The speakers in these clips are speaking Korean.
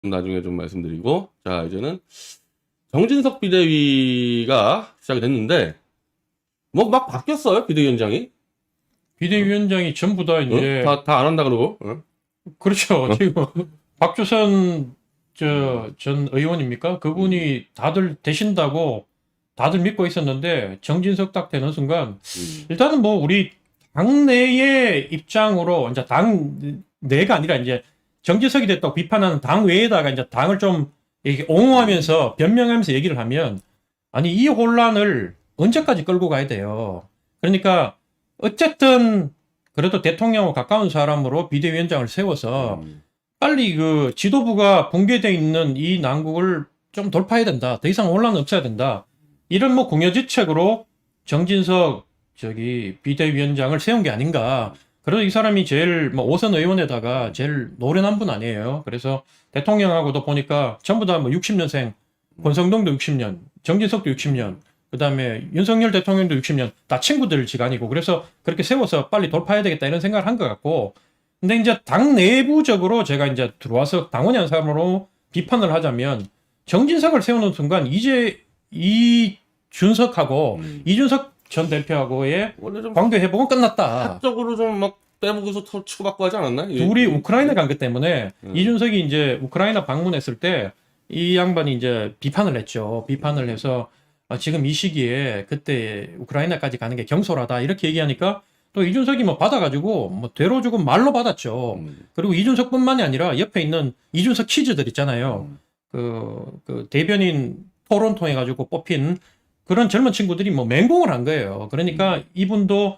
나중에 좀 말씀드리고, 자, 이제는 정진석 비대위가 시작이 됐는데, 뭐 막 바뀌었어요, 비대위원장이. 비대위원장이 전부 다 이제 다 안 한다 그러고. 그렇죠. 지금 박주선 전 의원입니까? 그분이 다들 되신다고 다들 믿고 있었는데 정진석 딱 되는 순간 일단은 뭐 우리 당내의 입장으로 이제 당 내가 아니라 이제 정진석이 됐다고 비판하는 당 외에다가 이제 당을 좀 이렇게 옹호하면서 변명하면서 얘기를 하면 아니 이 혼란을 언제까지 끌고 가야 돼요. 그러니까 어쨌든 그래도 대통령하고 가까운 사람으로 비대위원장을 세워서 빨리 그 지도부가 붕괴되어 있는 이 난국을 좀 돌파해야 된다. 더 이상 혼란은 없어야 된다. 이런 뭐 공여지책으로 정진석 비대위원장을 세운 게 아닌가. 그래도 이 사람이 제일 뭐 5선 의원에다가 제일 노련한 분 아니에요. 그래서 대통령하고도 보니까 전부 다 뭐 60년생, 권성동도 60년, 정진석도 60년, 그 다음에 윤석열 대통령도 60년, 다 친구들 지간이고, 그래서 그렇게 세워서 빨리 돌파해야 되겠다 이런 생각을 한 것 같고, 근데 이제 당 내부적으로 제가 이제 들어와서 당원이 한 사람으로 비판을 하자면, 정진석을 세우는 순간 이제 이준석하고 이준석 전 대표하고의 원래 좀 관계 회복은 끝났다. 사적으로 좀 막 빼보고서 치고받고 하지 않았나? 둘이 우크라이나 간 것 때문에 이준석이 이제 우크라이나 방문했을 때 이 양반이 이제 비판을 했죠. 비판을 해서 지금 이 시기에 그때 우크라이나까지 가는 게 경솔하다 이렇게 얘기하니까 또 이준석이 뭐 받아가지고 뭐 되로 주고 말로 받았죠. 그리고 이준석뿐만이 아니라 옆에 있는 이준석 키즈들 있잖아요. 그 대변인 토론 통해 가지고 뽑힌 그런 젊은 친구들이 뭐 맹공을 한 거예요. 그러니까 이분도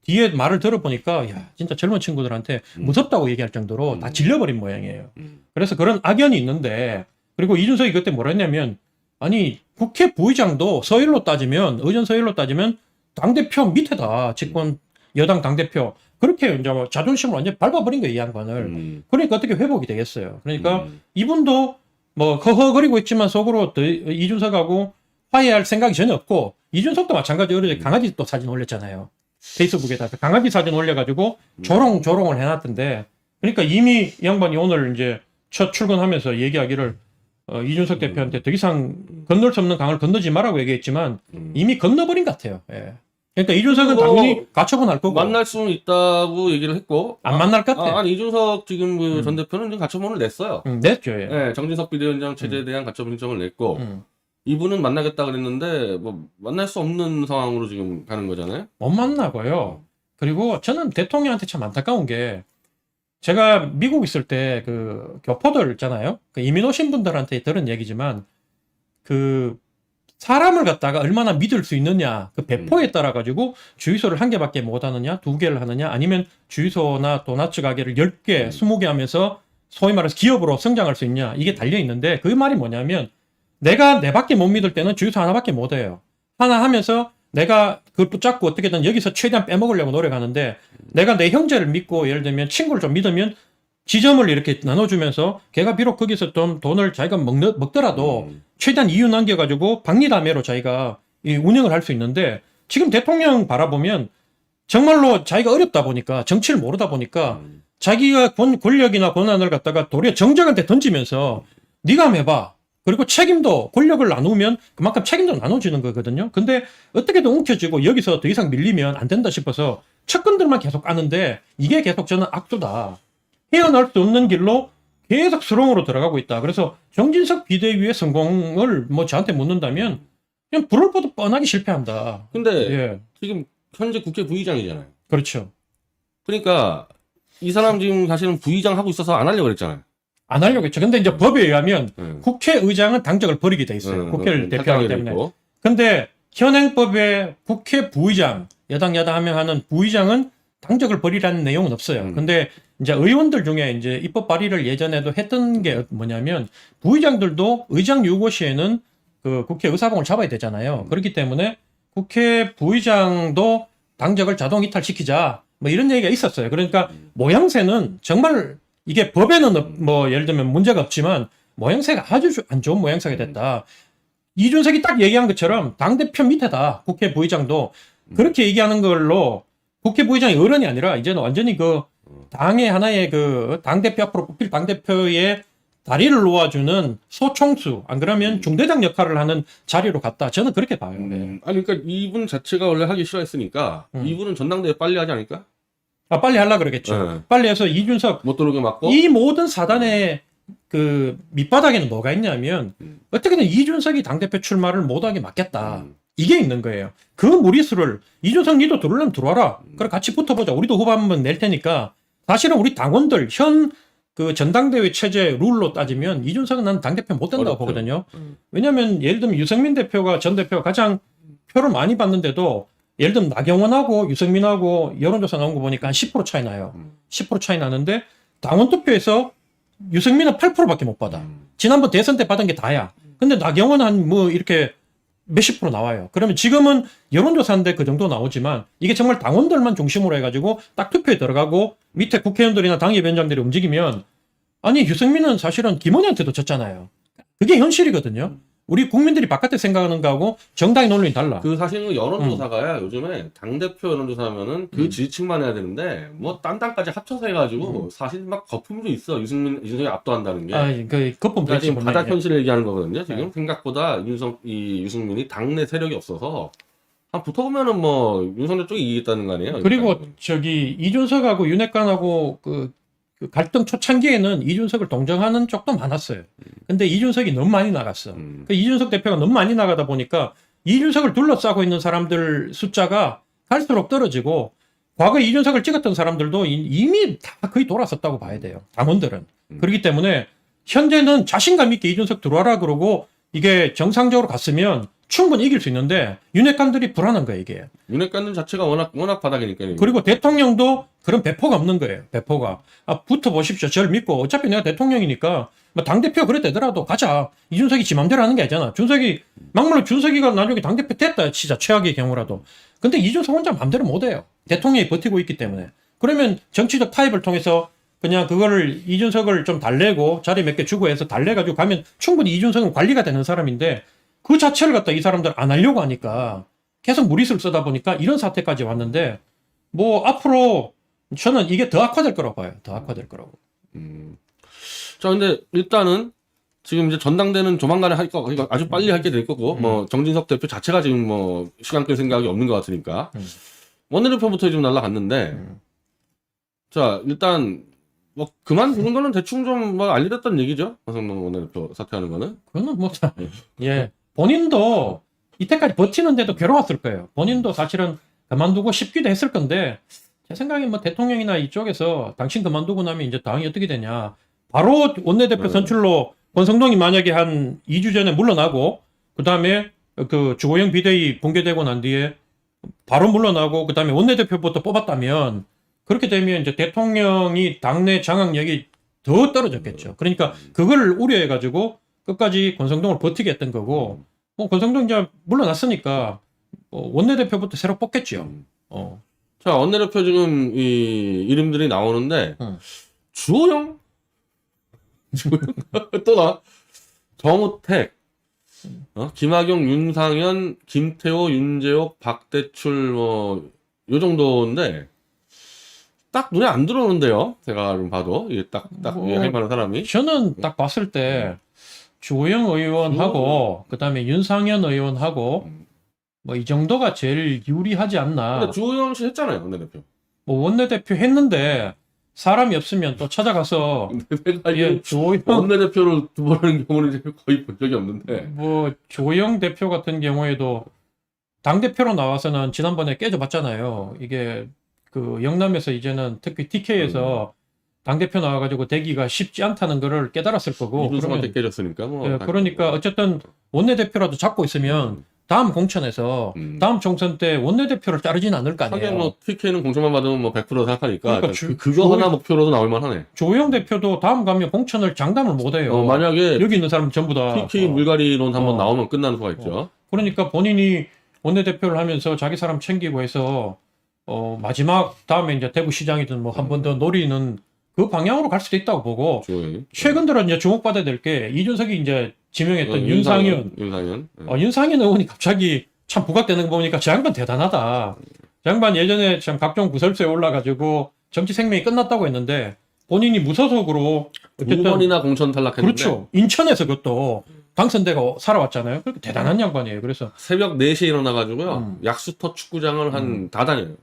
뒤에 말을 들어보니까 야 진짜 젊은 친구들한테 무섭다고 얘기할 정도로 다 질려버린 모양이에요. 그래서 그런 악연이 있는데 그리고 이준석이 그때 뭐라 했냐면 아니 국회 부의장도 서열로 따지면 의전 서열로 따지면 당대표 밑에다 집권 여당 당대표 그렇게 이제 뭐 자존심을 완전히 밟아버린 거예요 이 양반을. 그러니까 어떻게 회복이 되겠어요. 그러니까 이분도 뭐 허허거리고 있지만 속으로 이준석하고 화해할 생각이 전혀 없고 이준석도 마찬가지로 어제 강아지 또 사진 올렸잖아요. 페이스북에다가 강아지 사진 올려가지고 조롱을 해놨던데 그러니까 이미 이 양반이 오늘 이제 첫 출근하면서 얘기하기를 이준석 대표한테 더 이상 건널 수 없는 강을 건너지 말라고 얘기했지만 이미 건너버린 것 같아요. 예. 그러니까 이준석은 당연히 가처분 할 거고 만날 수는 있다고 얘기를 했고 안 만날 것 같아. 아니 이준석 지금 그 전 대표는 지금 가처분을 냈어요. 냈죠. 예. 네, 정진석 비대위원장 체제에 대한 가처분 신청을 냈고 이분은 만나겠다 그랬는데 뭐 만날 수 없는 상황으로 지금 가는 거잖아요. 못 만나고요. 그리고 저는 대통령한테 참 안타까운 게 제가 미국 있을 때 그 교포들 있잖아요. 그 이민 오신 분들한테 들은 얘기지만 그 사람을 갖다가 얼마나 믿을 수 있느냐 그 배포에 따라 가지고 주유소를 한 개밖에 못 하느냐 두 개를 하느냐 아니면 주유소나 도넛 가게를 10개 20개 하면서 소위 말해서 기업으로 성장할 수 있냐 이게 달려 있는데 그 말이 뭐냐면 내가 내밖에 못 믿을 때는 주유소 하나밖에 못 해요. 하나 하면서 내가 그걸 붙잡고 어떻게든 여기서 최대한 빼먹으려고 노력하는데 내가 내 형제를 믿고 예를 들면 친구를 좀 믿으면 지점을 이렇게 나눠주면서 걔가 비록 거기서 좀 돈을 자기가 먹더라도 최대한 이유 남겨가지고 박리담회로 자기가 이 운영을 할 수 있는데 지금 대통령 바라보면 정말로 자기가 어렵다 보니까 정치를 모르다 보니까 자기가 권력이나 권한을 갖다가 도리어 정적한테 던지면서 네가 한번 해봐. 그리고 책임도 권력을 나누면 그만큼 책임도 나눠지는 거거든요. 근데 어떻게든 움켜쥐고 여기서 더 이상 밀리면 안 된다 싶어서 측근들만 계속 까는데 이게 계속 저는 악수다. 헤어날 수 없는 길로 계속 수렁으로 들어가고 있다. 그래서 정진석 비대위의 성공을 뭐 저한테 묻는다면 그냥 불을 보듯 뻔하게 실패한다. 근데 예, 지금 현재 국회 부의장이잖아요. 그렇죠. 그러니까 이 사람 지금 사실은 부의장 하고 있어서 안 하려고 그랬잖아요. 안 하려고 했죠. 근데 이제 법에 의하면 네. 국회의장은 당적을 버리게 돼 있어요. 국회를 대표하기 때문에. 있고. 근데 현행법에 국회 부의장, 여당 야당 하면 하는 부의장은 당적을 버리라는 내용은 없어요. 근데 이제 의원들 중에 이제 입법 발의를 예전에도 했던 게 뭐냐면 부의장들도 의장 유고 시에는 그 국회 의사봉을 잡아야 되잖아요. 그렇기 때문에 국회 부의장도 당적을 자동 이탈시키자 뭐 이런 얘기가 있었어요. 그러니까 모양새는 정말 이게 법에는 뭐 예를 들면 문제가 없지만 모양새가 아주 안 좋은 모양새가 됐다. 이준석이 딱 얘기한 것처럼 당대표 밑에다 국회 부의장도 그렇게 얘기하는 걸로 국회 부의장이 어른이 아니라 이제는 완전히 그 당의 하나의 그 당대표 앞으로 뽑힐 당대표의 다리를 놓아주는 소총수, 안 그러면 중대장 역할을 하는 자리로 갔다. 저는 그렇게 봐요. 네. 아니 그러니까 이분 자체가 원래 하기 싫어했으니까 이분은 전당대회 빨리 하지 않을까? 아, 빨리 하려고 그러겠죠. 네. 빨리 해서 이준석, 못 들어오게 막고. 이 모든 사단의 그 밑바닥에는 뭐가 있냐면 어떻게든 이준석이 당대표 출마를 못하게 막겠다. 이게 있는 거예요. 그 무리수를 이준석 니도 들어오려면 들어와라. 그래 같이 붙어보자. 우리도 후보 한번 낼 테니까. 사실은 우리 당원들 현 그 전당대회 체제 룰로 따지면 이준석은 난 당대표 못 된다고 어렵죠. 보거든요. 왜냐하면 예를 들면 유승민 대표가 전 대표가 가장 표를 많이 받는데도 예를 들면 나경원하고 유승민하고 여론조사 나온 거 보니까 한 10% 차이 나요. 10% 차이 나는데 당원 투표에서 유승민은 8%밖에 못 받아. 지난번 대선 때 받은 게 다야. 근데 나경원은 한 뭐 이렇게 몇십 프로 나와요. 그러면 지금은 여론조사인데 그 정도 나오지만 이게 정말 당원들만 중심으로 해가지고 딱 투표에 들어가고 밑에 국회의원들이나 당협위원장들이 움직이면 아니 유승민은 사실은 김원희한테도 졌잖아요. 그게 현실이거든요. 우리 국민들이 바깥에 생각하는 거하고 정당의 논리는 달라. 그 사실은 여론조사가야 요즘에 당대표 여론조사하면은 그 지지층만 해야 되는데 뭐 딴 당까지 합쳐서 해가지고 사실 막 거품도 있어. 이준석이 압도한다는 게. 그 거품 그러니까 지금 바닥 분명히. 현실을 얘기하는 거거든요. 지금 생각보다 유승민이 당내 세력이 없어서 한 붙어보면은 뭐 윤석열 쪽이 이기겠다는 거 아니에요. 그리고 일단은. 저기 이준석하고 윤핵관하고 그 갈등 초창기에는 이준석을 동정하는 쪽도 많았어요. 근데 이준석이 너무 많이 나갔어. 그 이준석 대표가 너무 많이 나가다 보니까 이준석을 둘러싸고 있는 사람들 숫자가 갈수록 떨어지고 과거 이준석을 찍었던 사람들도 이미 다 거의 돌아섰다고 봐야 돼요. 당원들은. 그렇기 때문에 현재는 자신감 있게 이준석 들어와라 그러고 이게 정상적으로 갔으면 충분히 이길 수 있는데 윤핵관들이 불안한 거예요, 이게. 윤핵관들 자체가 워낙 바닥이니까요. 그리고 대통령도 그런 배포가 없는 거예요. 배포가. 아, 붙어 보십시오. 저를 믿고. 어차피 내가 대통령이니까 뭐 당대표 그래 되더라도 가자. 이준석이 지 맘대로 하는 게 아니잖아. 막말로 준석이가 나중에 당대표 됐다 치자. 최악의 경우라도. 근데 이준석 혼자 맘대로 못 해요. 대통령이 버티고 있기 때문에. 그러면 정치적 타협을 통해서 그냥 그거를 이준석을 좀 달래고 자리 몇 개 주고 해서 달래가지고 가면 충분히 이준석은 관리가 되는 사람인데 그 자체를 갖다 이 사람들 안 하려고 하니까 계속 무리수를 쓰다 보니까 이런 사태까지 왔는데 뭐 앞으로 저는 이게 더 악화될 거라고 봐요. 더 악화될 거라고. 자, 근데 일단은 지금 이제 전당대는 조만간에 할 거, 그러니까 아주 빨리 할 게 될 거고, 뭐 정진석 대표 자체가 지금 뭐 시간 끌 생각이 없는 것 같으니까 원내대표부터 좀 날라갔는데, 자 일단 뭐 그만두는 거는 대충 좀 뭐 알려졌던 얘기죠. 황성동 원내대표 사퇴하는 거는. 그거는 뭐 예. 본인도 이때까지 버티는데도 괴로웠을 거예요. 본인도 사실은 그만두고 싶기도 했을 건데 제 생각에 뭐 대통령이나 이쪽에서 당신 그만두고 나면 이제 당이 어떻게 되냐. 바로 원내대표 선출로 권성동이 만약에 한 2주 전에 물러나고 그다음에 그 주호영 비대위 붕괴되고 난 뒤에 바로 물러나고 그다음에 원내대표부터 뽑았다면 그렇게 되면 이제 대통령이 당내 장악력이 더 떨어졌겠죠. 그러니까 그걸 우려해가지고 끝까지 권성동을 버티게 했던 거고, 뭐 권성동 이제 물러났으니까 원내대표부터 새로 뽑겠죠. 자 원내대표 지금 이 이름들이 나오는데 주호영 또 나 정우택, 김학용, 윤상현, 김태호, 윤재옥, 박대출 뭐 요 정도인데. 딱 눈에 안 들어오는데요. 제가 좀 봐도 이게 딱 할 만한 사람이. 저는 딱 봤을 때 주호영 의원하고 그다음에 윤상현 의원하고 뭐 이 정도가 제일 유리하지 않나. 근데 주호영 씨 했잖아요, 원내대표. 뭐 원내대표 했는데 사람이 없으면 또 찾아가서 예, 주호영 원내대표를 두 번 하는 경우는 거의 본 적이 없는데. 뭐 주호영 대표 같은 경우에도 당 대표로 나와서는 지난번에 깨져봤잖아요. 이게 그 영남에서 이제는 특히 TK에서 당대표 나와가지고 되기가 쉽지 않다는 거를 깨달았을 거고. 이분수한테 깨졌으니까 뭐. 예, 그러니까 어쨌든 원내대표라도 잡고 있으면 다음 공천에서 다음 총선 때 원내대표를 자르진 않을 거 아니에요. 하긴 뭐 TK는 공천만 받으면 뭐 100% 생각하니까 그러니까 그거 하나 목표로도 나올 만하네. 조호영 대표도 다음 가면 공천을 장담을 못해요. 만약에 여기 있는 사람 전부 다 TK 물갈이론 한번 나오면 끝나는 수가 있죠. 그러니까 본인이 원내대표를 하면서 자기 사람 챙기고 해서 마지막 다음에 이제 대구시장이든 뭐 한 번 더 노리는 그 방향으로 갈 수도 있다고 보고 주호영이. 최근 들어 이제 주목받아야 될 게 이준석이 이제 지명했던 윤상현. 윤상현 의원이 갑자기 참 부각되는 거 보니까 저 양반 대단하다. 저 양반 예전에 참 각종 구설수에 올라가지고 정치 생명이 끝났다고 했는데 본인이 무소속으로 두 번이나 공천 탈락했는데 그렇죠. 인천에서 그것도 당선되고 살아왔잖아요. 그렇게 대단한 양반이에요. 그래서 새벽 4시에 일어나가지고요. 약수터 축구장을 다 다녀요.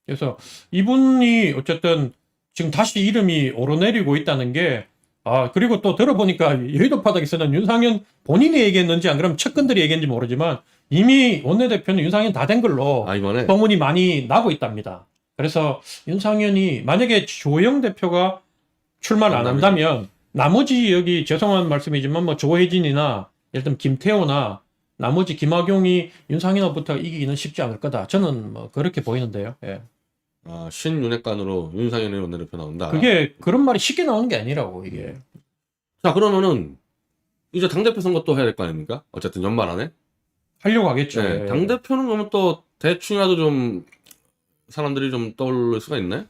그래서 이분이 어쨌든 지금 다시 이름이 오르내리고 있다는 게 그리고 또 들어보니까 여의도 바닥에서는 윤상현 본인이 얘기했는지 안 그러면 측근들이 얘기했는지 모르지만 이미 원내대표는 윤상현 다 된 걸로 이번에 소문이 많이 나고 있답니다. 그래서 윤상현이 만약에 조영 대표가 출마를 안 한다면 나머지 여기 죄송한 말씀이지만 뭐 조혜진이나 예를 들면 김태호나 나머지 김학용이 윤상현으로부터 이기기는 쉽지 않을 거다. 저는 뭐 그렇게 보이는데요. 예. 신윤핵관으로 윤상현의 원내대표 나온다. 그게 그런 말이 쉽게 나오는 게 아니라고 이게. 자, 그러면은 이제 당대표 선거 또 해야 될 거 아닙니까? 어쨌든 연말 안에. 하려고 하겠죠. 네, 예. 당대표는 그러면 또 대충이라도 좀 사람들이 좀 떠오를 수가 있네?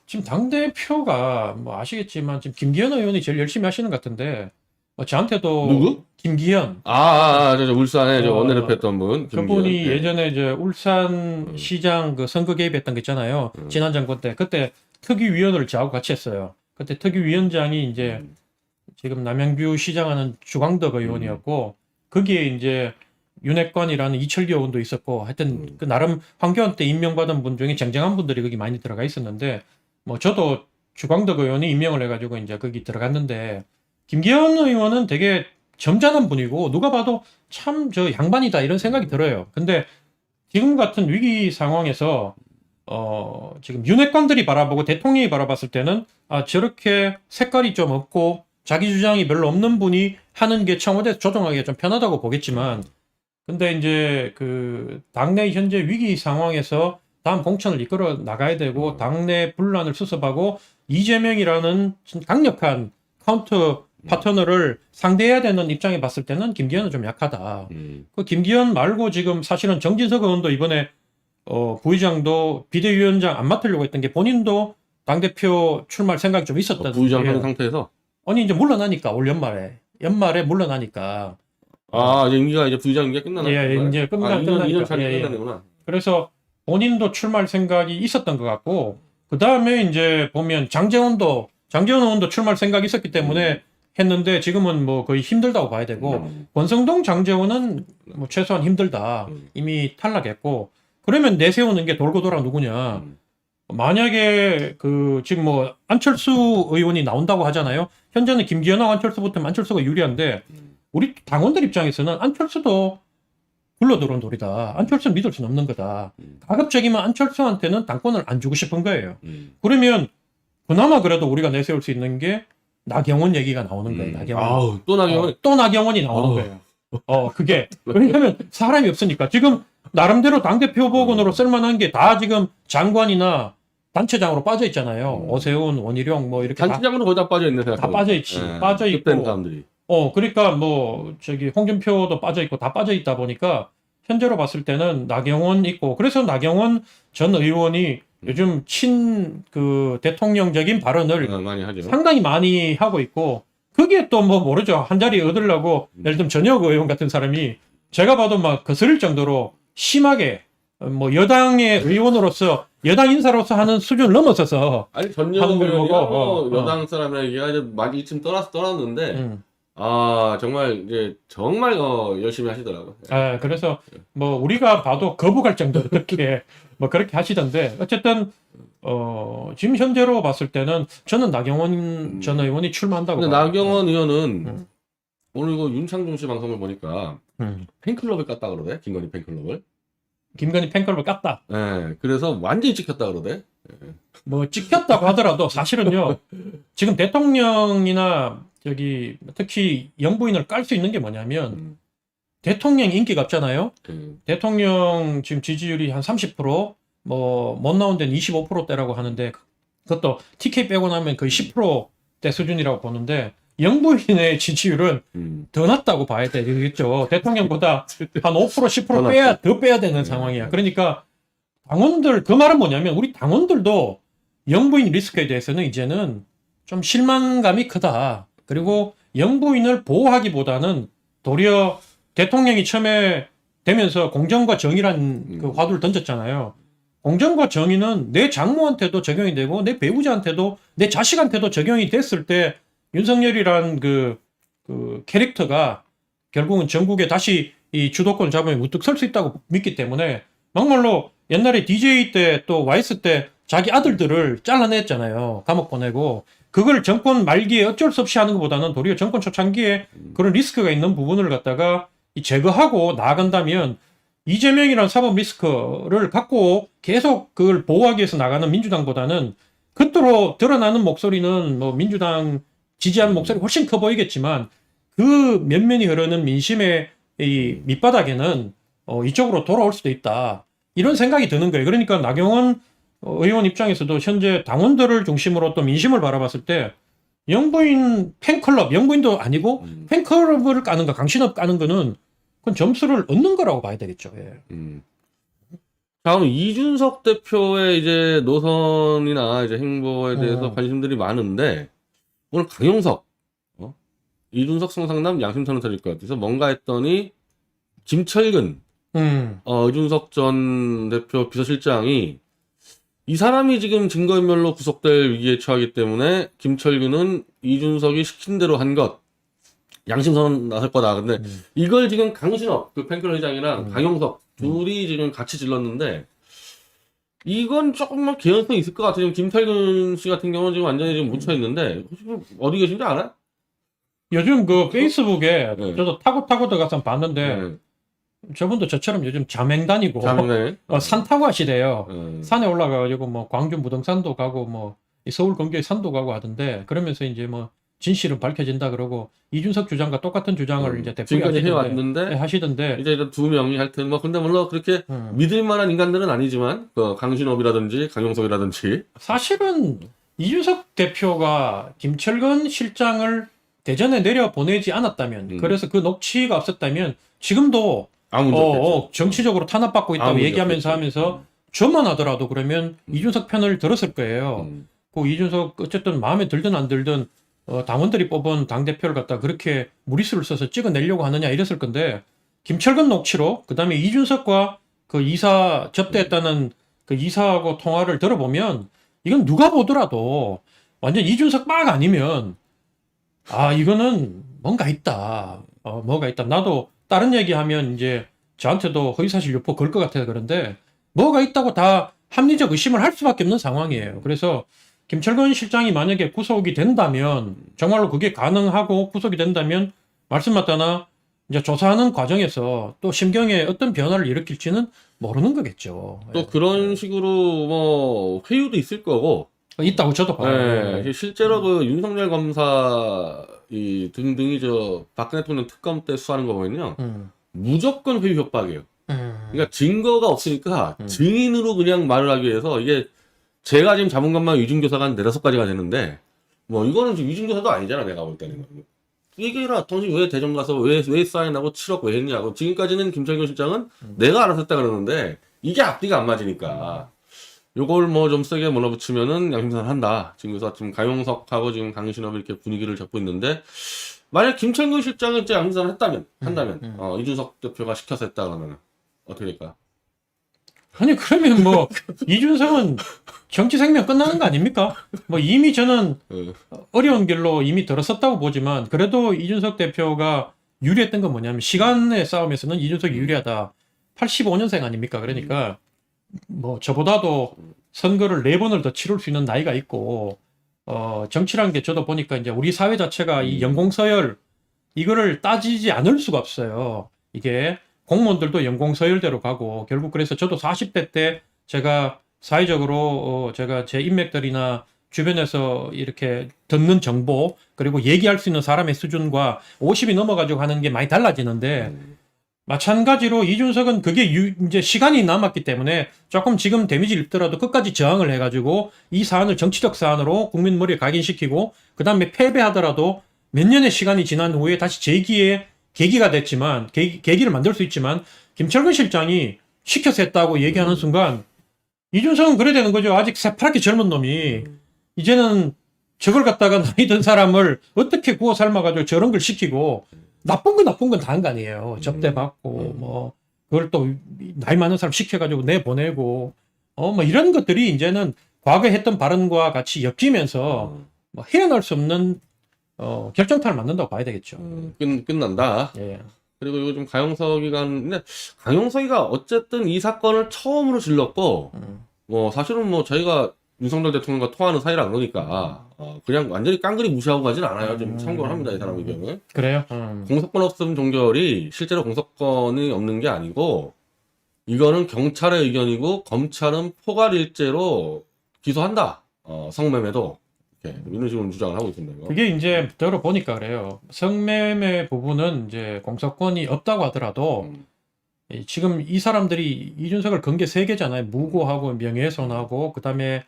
지금 당대표가 뭐 아시겠지만 지금 김기현 의원이 제일 열심히 하시는 것 같은데 뭐 저한테도 누구? 김기현 저 울산에 저 원내대표 했던 분. 그분이 김기현. 네. 예전에 이제 울산 시장 그 선거 개입했던 거 있잖아요. 지난 정권 때 그때 특위위원을 저하고 같이 했어요. 그때 특위위원장이 이제 지금 남양주 시장하는 주광덕 의원이었고 거기에 이제 윤핵관이라는 이철기 의원도 있었고 하여튼 그 나름 황교안 때 임명받은 분 중에 쟁쟁한 분들이 거기 많이 들어가 있었는데 뭐 저도 주광덕 의원이 임명을 해가지고 이제 거기 들어갔는데 김기현 의원은 되게 점잖은 분이고 누가 봐도 참 저 양반이다 이런 생각이 들어요. 근데 지금 같은 위기 상황에서 지금 윤핵관들이 바라보고 대통령이 바라봤을 때는 저렇게 색깔이 좀 없고 자기 주장이 별로 없는 분이 하는 게 청와대에서 조정하기가 좀 편하다고 보겠지만 근데 이제 그 당내 현재 위기 상황에서 다음 공천을 이끌어 나가야 되고 당내 분란을 수습하고 이재명이라는 강력한 카운터 파트너를 상대해야 되는 입장에 봤을 때는 김기현은 좀 약하다. 그 김기현 말고 지금 사실은 정진석 의원도 이번에 부의장도 비대위원장 안 맡으려고 했던 게 본인도 당대표 출마할 생각이 좀 있었던 부의장 하는 상태에서? 아니 이제 물러나니까 올 연말에 물러나니까 이제 임기가 이제 부의장 임기가 끝나나? 예, 이제 끝나니까 2년 차례 예, 예. 끝나는구나. 그래서 본인도 출마할 생각이 있었던 것 같고 그 다음에 이제 보면 장제원 의원도 출마할 생각이 있었기 때문에 했는데 지금은 뭐 거의 힘들다고 봐야 되고 권성동 장제원은 뭐 최소한 힘들다 이미 탈락했고 그러면 내세우는 게 돌고 돌아 누구냐 만약에 그 지금 뭐 안철수 의원이 나온다고 하잖아요. 현재는 김기현하고 안철수 붙으면 안철수가 유리한데 우리 당원들 입장에서는 안철수도 굴러들어온 돌이다. 안철수는 믿을 수는 없는 거다. 가급적이면 안철수한테는 당권을 안 주고 싶은 거예요. 그러면 그나마 그래도 우리가 내세울 수 있는 게 나경원 얘기가 나오는 거예요. 나경원. 또 나경원. 또 나경원이 나오는 거예요. 그게 왜냐하면 사람이 없으니까 지금 나름대로 당대표 후보군으로 쓸만한 게 다 지금 장관이나 단체장으로 빠져 있잖아요. 오세훈, 원희룡 뭐 이렇게 단체장으로 거의 다 빠져 있네 생각. 다 빠져 있지. 빠져 있고. 사람들이. 그러니까 뭐 저기 홍준표도 빠져 있고 다 빠져 있다 보니까 현재로 봤을 때는 나경원 있고 그래서 나경원 전 의원이 요즘 그 대통령적인 발언을 많이 하죠. 상당히 많이 하고 있고 거기에 또 뭐 모르죠. 한 자리 얻으려고 예를 들면 전혁 의원 같은 사람이 제가 봐도 막 거스를 정도로 심하게 뭐 여당의 의원으로서 여당 인사로서 하는 수준을 넘어서서 아니 전혁 의원이 여당 사람이라 얘기가 이제 많이 이쯤 떠났는데 정말 이제 정말 열심히 하시더라고요. 그래서 뭐 우리가 봐도 거부갈 정도로 그렇게 뭐 그렇게 하시던데 어쨌든 지금 현재로 봤을 때는 저는 나경원 전 의원이 출마한다고 근데 봐요. 나경원 의원은 오늘 이거 윤창중 씨 방송을 보니까 팬클럽을 깠다 그러대. 김건희 팬클럽을. 김건희 팬클럽을 깠다. 네, 그래서 완전히 찍혔다 그러대. 뭐 찍혔다고 하더라도 사실은요. 지금 대통령이나 저기 특히 영부인을 깔 수 있는 게 뭐냐면 대통령 인기가 없잖아요. 대통령 지금 지지율이 한 30%, 뭐 못 나온 데는 25%대라고 하는데 그것도 TK 빼고 나면 거의 10%대 수준이라고 보는데 영부인의 지지율은 더 낮다고 봐야 되겠죠. 대통령보다 한 5%, 10% 더 빼야 되는 상황이야. 그러니까 당원들 그 말은 뭐냐면 우리 당원들도 영부인 리스크에 대해서는 이제는 좀 실망감이 크다. 그리고 영부인을 보호하기보다는 도리어 대통령이 처음에 되면서 공정과 정의란 그 화두를 던졌잖아요. 공정과 정의는 내 장모한테도 적용이 되고 내 배우자한테도 내 자식한테도 적용이 됐을 때 윤석열이란 그 캐릭터가 결국은 전국에 다시 이 주도권 잡으면 우뚝 설 수 있다고 믿기 때문에 막말로 옛날에 DJ 때 또 YS 때 자기 아들들을 잘라냈잖아요. 감옥 보내고. 그걸 정권 말기에 어쩔 수 없이 하는 것보다는 도리어 정권 초창기에 그런 리스크가 있는 부분을 갖다가 제거하고 나아간다면 이재명이라는 사법 리스크를 갖고 계속 그걸 보호하기 위해서 나가는 민주당보다는 겉으로 드러나는 목소리는 뭐 민주당 지지하는 목소리 훨씬 커 보이겠지만 그 면면이 흐르는 민심의 이 밑바닥에는 이쪽으로 돌아올 수도 있다. 이런 생각이 드는 거예요. 그러니까 나경원 의원 입장에서도 현재 당원들을 중심으로 또 민심을 바라봤을 때 영부인 팬클럽, 영부인도 아니고 팬클럽을 까는 거, 강신업 까는 거는 그건 점수를 얻는 거라고 봐야 되겠죠. 예. 다음 이준석 대표의 이제 노선이나 이제 행보에 대해서 관심들이 많은데 오늘 강용석, 이준석 성상남 양심선언 터질 것 같아서 뭔가 했더니 김철근, 이준석 전 대표 비서실장이 이 사람이 지금 증거인멸로 구속될 위기에 처하기 때문에 김철근은 이준석이 시킨 대로 한 것, 양심선언 나설 거다. 근데 이걸 지금 강신업, 그 팬클럽 회장이랑 강용석 둘이 지금 같이 질렀는데 이건 조금만 개연성이 있을 것 같아요. 지금 김철근 씨 같은 경우는 지금 완전히 지금 묻혀 있는데 어디 계신지 알아? 요즘 그 페이스북에 네. 저도 타고 들어가서 봤는데 저분도 저처럼 요즘 자맹단이고 자명네. 산 타고 하시대요. 산에 올라가가지고 뭐 광주 무등산도 가고 뭐 서울 근교에 산도 가고 하던데 그러면서 이제 뭐 진실은 밝혀진다 그러고 이준석 주장과 똑같은 주장을 이제 대표가 지금까지 해왔는데 하시던데 이제 이런 두 명이 하여튼 뭐 근데 물론 그렇게 믿을 만한 인간들은 아니지만 강신업이라든지 강용석이라든지 사실은 이준석 대표가 김철근 실장을 대전에 내려 보내지 않았다면 그래서 그 녹취가 없었다면 지금도 아무 문제 없겠죠. 정치적으로 탄압받고 있다고 문제 얘기하면서 없겠죠. 하면서 저만 하더라도 그러면 이준석 편을 들었을 거예요. 그 이준석 어쨌든 마음에 들든 안 들든 당원들이 뽑은 당대표를 갖다 그렇게 무리수를 써서 찍어내려고 하느냐 이랬을 건데 김철근 녹취록 그다음에 이준석과 그 이사 접대했다는 그 이사하고 통화를 들어보면 이건 누가 보더라도 완전 이준석 막 아니면 이거는 뭔가 있다. 뭐가 있다. 나도 다른 얘기하면 이제 저한테도 허위사실 유포 걸 것 같아서 그런데 뭐가 있다고 다 합리적 의심을 할 수밖에 없는 상황이에요. 그래서 김철근 실장이 만약에 구속이 된다면 정말로 그게 가능하고 구속이 된다면 말씀하다나 이제 조사하는 과정에서 또 심경에 어떤 변화를 일으킬지는 모르는 거겠죠. 또 그런 식으로 뭐 회유도 있을 거고 있다고 저도 봐요. 네, 실제로 그 윤석열 검사 이 등등이 저 박근혜 대통령 특검 때 수사하는 거 보면요 무조건 회유 협박이에요. 그러니까 증거가 없으니까 증인으로 그냥 말을 하기 위해서 이게 제가 지금 잡은 것만 위중교사가 한 4-5가지가 되는데 뭐 이거는 지금 위중교사도 아니잖아 내가 볼 때는. 얘기해라. 당신 왜 대전 가서 왜 사인하고 7억 왜 했냐고. 지금까지는 김철근 실장은 내가 알아서 했다 그러는데 이게 앞뒤가 안 맞으니까 요걸 뭐 좀 세게 몰아붙이면은 양심선 한다. 지금 그래서 지금 강용석하고 지금 강신업이 이렇게 분위기를 잡고 있는데 만약 김철근 실장이 이제 양심선 한다면 이준석 대표가 시켜서 했다 그러면 어떻게 될까요? 아니 그러면 뭐 이준석은 정치 생명 끝나는 거 아닙니까? 뭐 이미 저는 어려운 길로 이미 들어섰다고 보지만 그래도 이준석 대표가 유리했던 건 뭐냐면 시간의 싸움에서는 이준석이 유리하다. 85년생 아닙니까? 그러니까 뭐 저보다도 선거를 4번을 더 치를 수 있는 나이가 있고 정치라는 게 저도 보니까 이제 우리 사회 자체가 이 연공서열 이거를 따지지 않을 수가 없어요. 이게 공무원들도 연공서열대로 가고 결국 그래서 저도 40대 때 제가 사회적으로 제가 제 인맥들이나 주변에서 이렇게 듣는 정보 그리고 얘기할 수 있는 사람의 수준과 50이 넘어가지고 하는 게 많이 달라지는데 마찬가지로 이준석은 그게 이제 시간이 남았기 때문에 조금 지금 데미지를 입더라도 끝까지 저항을 해가지고 이 사안을 정치적 사안으로 국민 머리에 각인시키고 그 다음에 패배하더라도 몇 년의 시간이 지난 후에 다시 재기의 계기가 됐지만 계기를 만들 수 있지만 김철근 실장이 시켜서 했다고 얘기하는 순간 이준석은 그래 되는 거죠. 아직 새파랗게 젊은 놈이 이제는 저걸 갖다가 나이 든 사람을 어떻게 구워 삶아가지고 저런 걸 시키고 나쁜 건 다 한 거 아니에요. 접대 받고 뭐 그걸 또 나이 많은 사람 시켜가지고 내보내고 뭐 이런 것들이 이제는 과거에 했던 발언과 같이 엮이면서 뭐 헤어날 수 없는 결정타를 만든다고 봐야 되겠죠. 끝난다. 예. 그리고 이거 좀 강용석이가 근데 강용석이가 어쨌든 이 사건을 처음으로 질렀고 뭐 사실은 뭐 저희가 윤석열 대통령과 통하는 사이라 그러니까 그냥 완전히 깡그리 무시하고 가진 않아요. 좀 참고를 합니다. 이 사람 의견은. 그래요? 공소권 없음 종결이 실제로 공소권이 없는 게 아니고 이거는 경찰의 의견이고 검찰은 포괄일죄로 기소한다. 성매매도 이렇게 이런 식으로 주장을 하고 있습니다. 이거. 그게 이제 들어보니까 그래요. 성매매 부분은 이제 공소권이 없다고 하더라도 지금 이 사람들이 이준석을 건 게 세 개잖아요. 무고하고 명예훼손하고 그다음에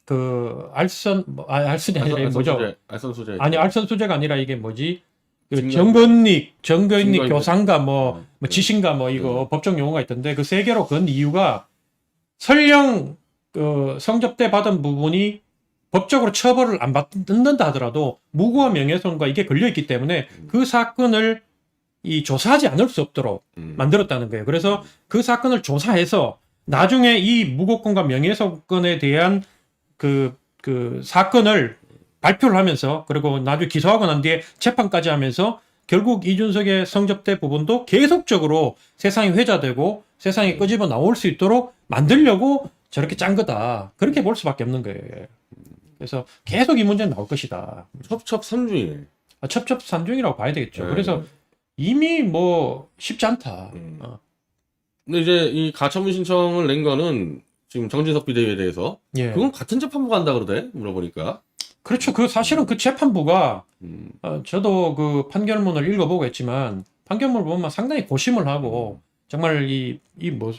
그 알선이 아니라 뭐죠? 알선수재. 아니 알선수재가 아니라 이게 뭐지? 그 증거- 정건익 교사인가 뭐 네. 지신가 뭐 이거 법정 용어가 있던데 그 세 개로 건 이유가 설령 그 성접대 받은 부분이 법적으로 처벌을 안 받는다 하더라도 무고와 명예훼손과 이게 걸려 있기 때문에 그 사건을 이 조사하지 않을 수 없도록 만들었다는 거예요. 그래서 그 사건을 조사해서 나중에 이 무고권과 명예훼손권에 대한 그 사건을 발표를 하면서 그리고 나중에 기소하고 난 뒤에 재판까지 하면서 결국 이준석의 성접대 부분도 계속적으로 세상이 회자되고 세상에 끄집어 나올 수 있도록 만들려고 저렇게 짠 거다. 그렇게 볼 수밖에 없는 거예요. 그래서 계속 이 문제는 나올 것이다. 첩첩산중이네. 첩첩산중이라고 봐야 되겠죠. 네. 그래서 이미 뭐 쉽지 않다. 근데 이제 이 가처분 신청을 낸 거는 지금 정진석 비대위에 대해서 예. 그건 같은 재판부가 한다 그러대 물어보니까. 그렇죠. 그 사실은 그 재판부가 음, 저도 그 판결문을 읽어보고 했지만 판결문을 보면 상당히 고심을 하고 정말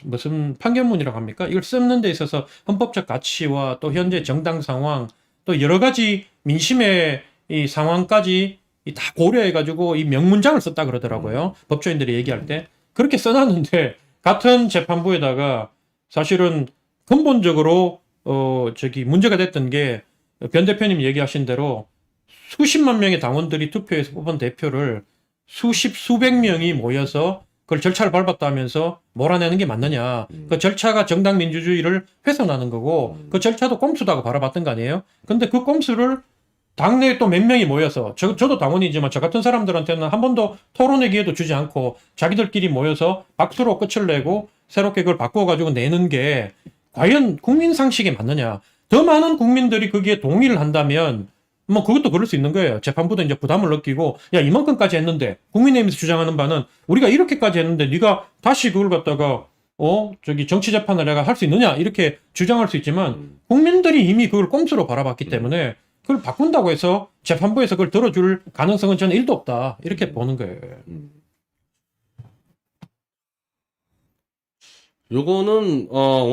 무슨 판결문이라고 합니까? 이걸 쓰는 데 있어서 헌법적 가치와 또 현재 정당 상황 또 여러 가지 민심의 이 상황까지 다 고려해가지고 이 명문장을 썼다 그러더라고요. 법조인들이 얘기할 때. 그렇게 써놨는데 같은 재판부에다가 사실은 근본적으로 문제가 됐던 게 변 대표님 얘기하신 대로 수십만 명의 당원들이 투표해서 뽑은 대표를 수백 명이 모여서 그걸 절차를 밟았다 하면서 몰아내는 게 맞느냐. 그 절차가 정당 민주주의를 훼손하는 거고 그 절차도 꼼수다고 바라봤던 거 아니에요? 근데 그 꼼수를 당내에 또 몇 명이 모여서 저도 당원이지만 저 같은 사람들한테는 한 번도 토론의 기회도 주지 않고 자기들끼리 모여서 박수로 끝을 내고 새롭게 그걸 바꿔가지고 내는 게 과연 국민 상식에 맞느냐. 더 많은 국민들이 거기에 동의를 한다면 뭐 그것도 그럴 수 있는 거예요. 재판부도 이제 부담을 느끼고 야 이만큼까지 했는데 국민의힘에서 주장하는 바는 우리가 이렇게까지 했는데 네가 다시 그걸 갖다가 정치 재판을 내가 할 수 있느냐 이렇게 주장할 수 있지만 국민들이 이미 그걸 꼼수로 바라봤기 때문에 그걸 바꾼다고 해서 재판부에서 그걸 들어줄 가능성은 저는 1도 없다 이렇게 보는 거예요. 요거는 오늘